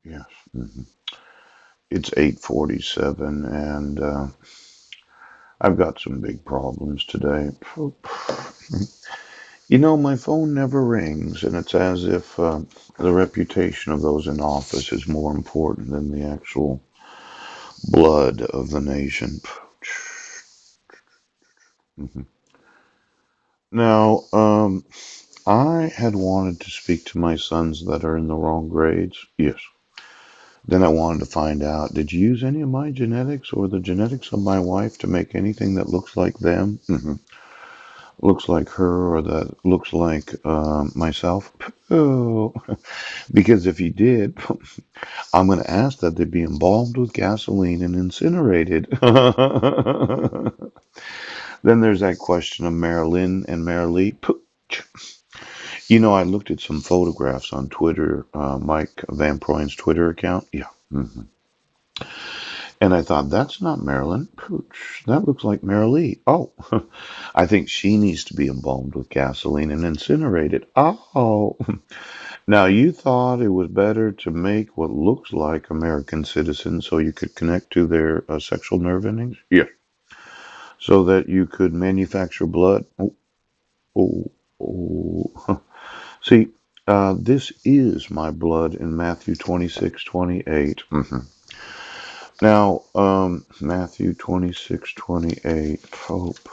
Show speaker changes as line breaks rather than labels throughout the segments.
Yes. It's 8:47, and I've got some big problems today. My phone never rings, and it's as if the reputation of those in office is more important than the actual blood of the nation. Mhm. Now, I had wanted to speak to my sons that are in the wrong grades. Yes. Then I wanted to find out, did you use any of my genetics or the genetics of my wife to make anything that looks like them? Looks like her or that looks like myself? Oh, because if you did, I'm going to ask that they be embalmed with gasoline and incinerated. Then there's that question of Marilyn and Marilee. I looked at some photographs on Twitter, Mike Van Proyen's Twitter account. Yeah. And I thought, that's not Marilyn. Pooch, that looks like Marilee. Oh, I think she needs to be embalmed with gasoline and incinerated. Oh, now you thought it was better to make what looks like American citizens so you could connect to their sexual nerve endings? Yeah. So that you could manufacture blood? Oh, oh, oh. See, this is my blood in Matthew 26:28. Now, Matthew 26:28, Pope.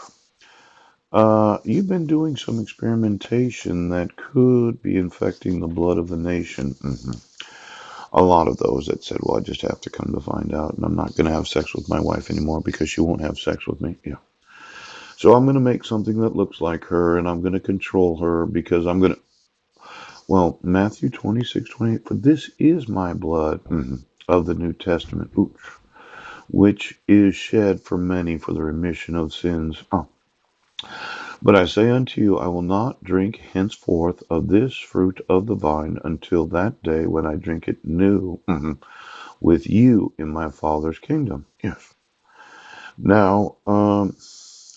You've been doing some experimentation that could be infecting the blood of the nation. A lot of those that said, well, I just have to come to find out, and I'm not going to have sex with my wife anymore because she won't have sex with me. Yeah. So I'm going to make something that looks like her, and I'm going to control her because I'm going to. Well, Matthew 26:28, for this is my blood of the New Testament. Ooh, which is shed for many for the remission of sins. Oh. But I say unto you, I will not drink henceforth of this fruit of the vine until that day when I drink it new with you in my Father's kingdom. Yes. Now,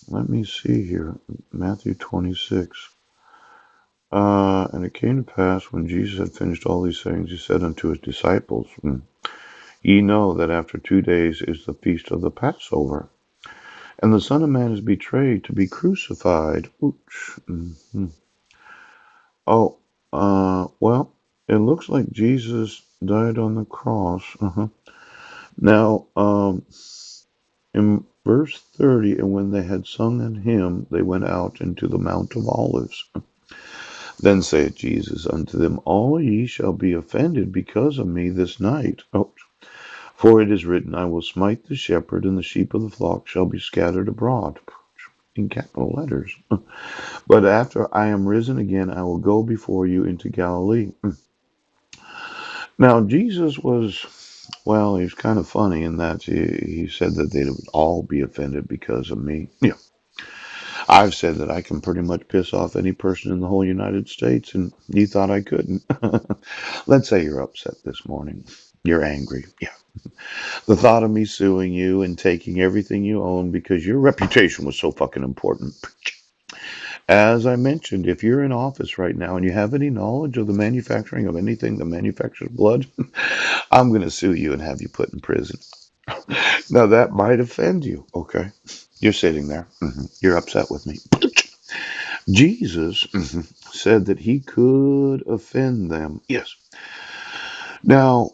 let me see here. Matthew 26. And it came to pass when Jesus had finished all these things, he said unto his disciples, Ye know that after 2 days is the feast of the Passover. And the Son of Man is betrayed to be crucified. Ooch. Oh, well, it looks like Jesus died on the cross. Now, in verse 30, and when they had sung an hymn, they went out into the Mount of Olives. Then saith Jesus unto them, All ye shall be offended because of me this night. Oh, for it is written, I will smite the shepherd, and the sheep of the flock shall be scattered abroad. In capital letters. But after I am risen again, I will go before you into Galilee. Now, Jesus was, well, he's kind of funny in that he said that they would all be offended because of me. Yeah. I've said that I can pretty much piss off any person in the whole United States, and you thought I couldn't. Let's say you're upset this morning. You're angry. Yeah. The thought of me suing you and taking everything you own because your reputation was so fucking important. As I mentioned, if you're in office right now and you have any knowledge of the manufacturing of anything that manufactures blood, I'm going to sue you and have you put in prison. Now, that might offend you, okay? You're sitting there. You're upset with me. Jesus said that he could offend them. Yes. Now,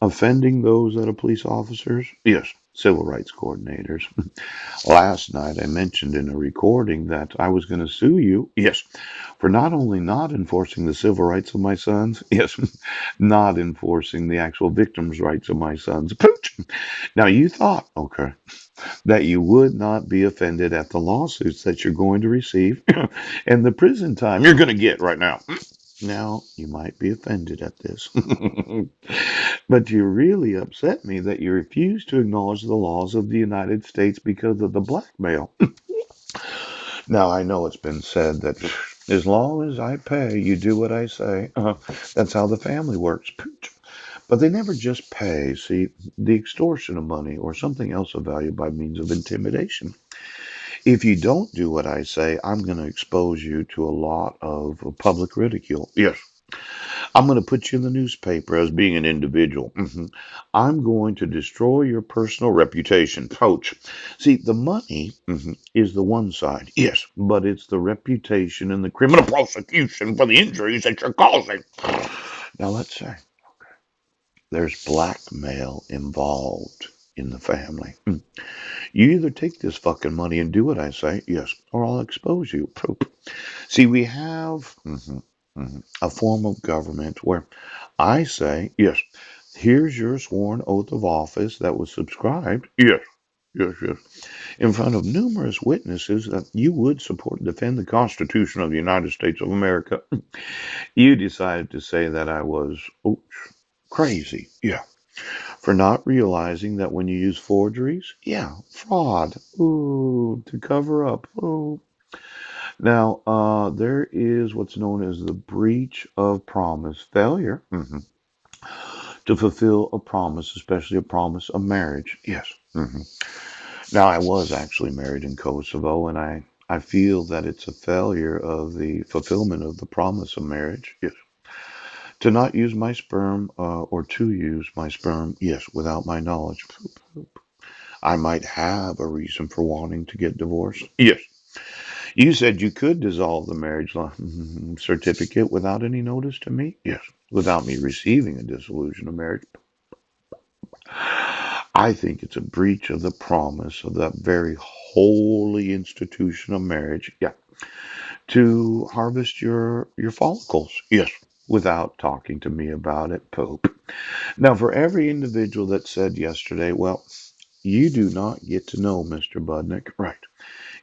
offending those that are police officers? Yes. Civil rights coordinators. Last night I mentioned in a recording that I was going to sue you, yes, for not only not enforcing the civil rights of my sons, yes, not enforcing the actual victims' rights of my sons. Pooch! Now you thought, okay, that you would not be offended at the lawsuits that you're going to receive and the prison time you're going to get right now. Now, you might be offended at this, but you really upset me that you refuse to acknowledge the laws of the United States because of the blackmail. Now, I know it's been said that as long as I pay, you do what I say. That's how the family works. But they never just pay. See, the extortion of money or something else of value by means of intimidation. If you don't do what I say, I'm going to expose you to a lot of public ridicule. Yes. I'm going to put you in the newspaper as being an individual. I'm going to destroy your personal reputation. Coach. See, the money is the one side. Yes, but it's the reputation and the criminal prosecution for the injuries that you're causing. Now, let's say there's blackmail involved in the family. You either take this fucking money and do what I say, yes, or I'll expose you. Poop. See, we have a form of government where I say, yes, here's your sworn oath of office that was subscribed, yes, yes, in front of numerous witnesses that you would support and defend the Constitution of the United States of America. You decided to say that I was crazy, yeah, for not realizing that when you use forgeries, yeah, fraud, to cover up, Now, there is what's known as the breach of promise, failure to fulfill a promise, especially a promise of marriage. Yes. Now, I was actually married in Kosovo, and I feel that it's a failure of the fulfillment of the promise of marriage. Yes. To not use my sperm, or to use my sperm, yes, without my knowledge. I might have a reason for wanting to get divorced. Yes. You said you could dissolve the marriage certificate without any notice to me? Yes. Without me receiving a dissolution of marriage. I think it's a breach of the promise of that very holy institution of marriage. Yeah. To harvest your follicles. Yes. Without talking to me about it, Pope. Now, for every individual that said yesterday, well, you do not get to know Mr. Budnick. Right.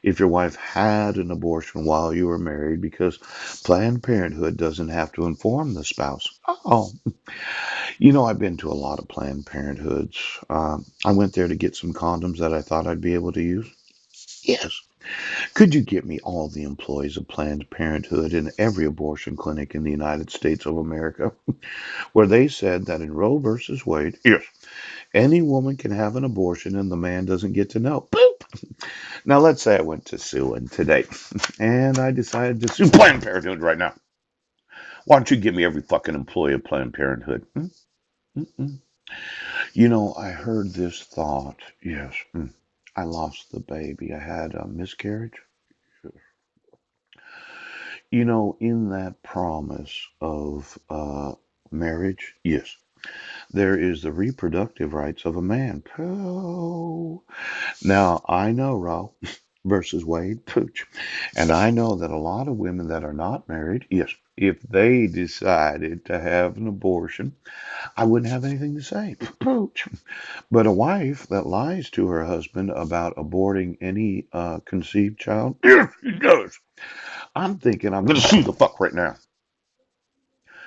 If your wife had an abortion while you were married because Planned Parenthood doesn't have to inform the spouse. Oh, I've been to a lot of Planned Parenthoods. I went there to get some condoms that I thought I'd be able to use. Yes. Could you get me all the employees of Planned Parenthood in every abortion clinic in the United States of America where they said that in Roe versus Wade, yes, any woman can have an abortion and the man doesn't get to know? Boop. Now, let's say I went to suing today and I decided to sue Planned Parenthood right now. Why don't you give me every fucking employee of Planned Parenthood? Mm-mm. I heard this thought. Yes. I lost the baby. I had a miscarriage. In that promise of marriage, yes, there is the reproductive rights of a man. Oh. Now, I know Roe versus Wade, pooch. And I know that a lot of women that are not married, yes, if they decided to have an abortion, I wouldn't have anything to say. Pooch. But a wife that lies to her husband about aborting any conceived child, yes, she does. I'm thinking I'm going to sue the fuck right now.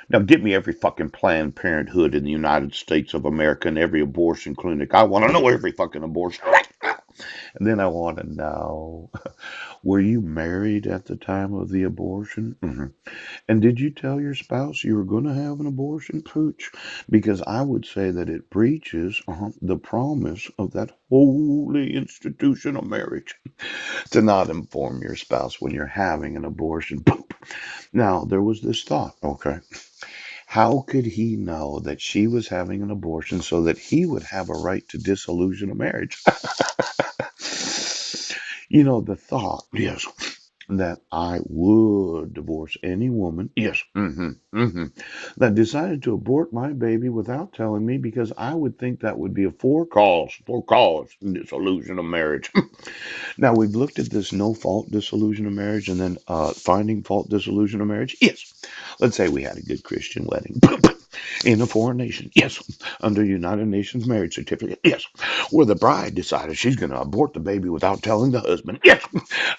Now get me every fucking Planned Parenthood in the United States of America and every abortion clinic. I want to know every fucking abortion right now. And then I want to know, were you married at the time of the abortion? And did you tell your spouse you were going to have an abortion, Pooch? Because I would say that it breaches the promise of that holy institution of marriage to not inform your spouse when you're having an abortion. Poop. Now, there was this thought, okay? How could he know that she was having an abortion so that he would have a right to disillusion a marriage? The thought, yes, that I would divorce any woman, yes, that decided to abort my baby without telling me because I would think that would be a for cause dissolution of marriage. Now, we've looked at this no fault dissolution of marriage and then finding fault dissolution of marriage. Yes. Let's say we had a good Christian wedding in a foreign nation. Yes. Under United Nations marriage certificate. Yes. Where the bride decided she's going to abort the baby without telling the husband. Yes.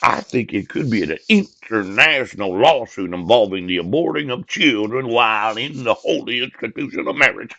I think it could be an international lawsuit involving the aborting of children while in the holy institution of marriage.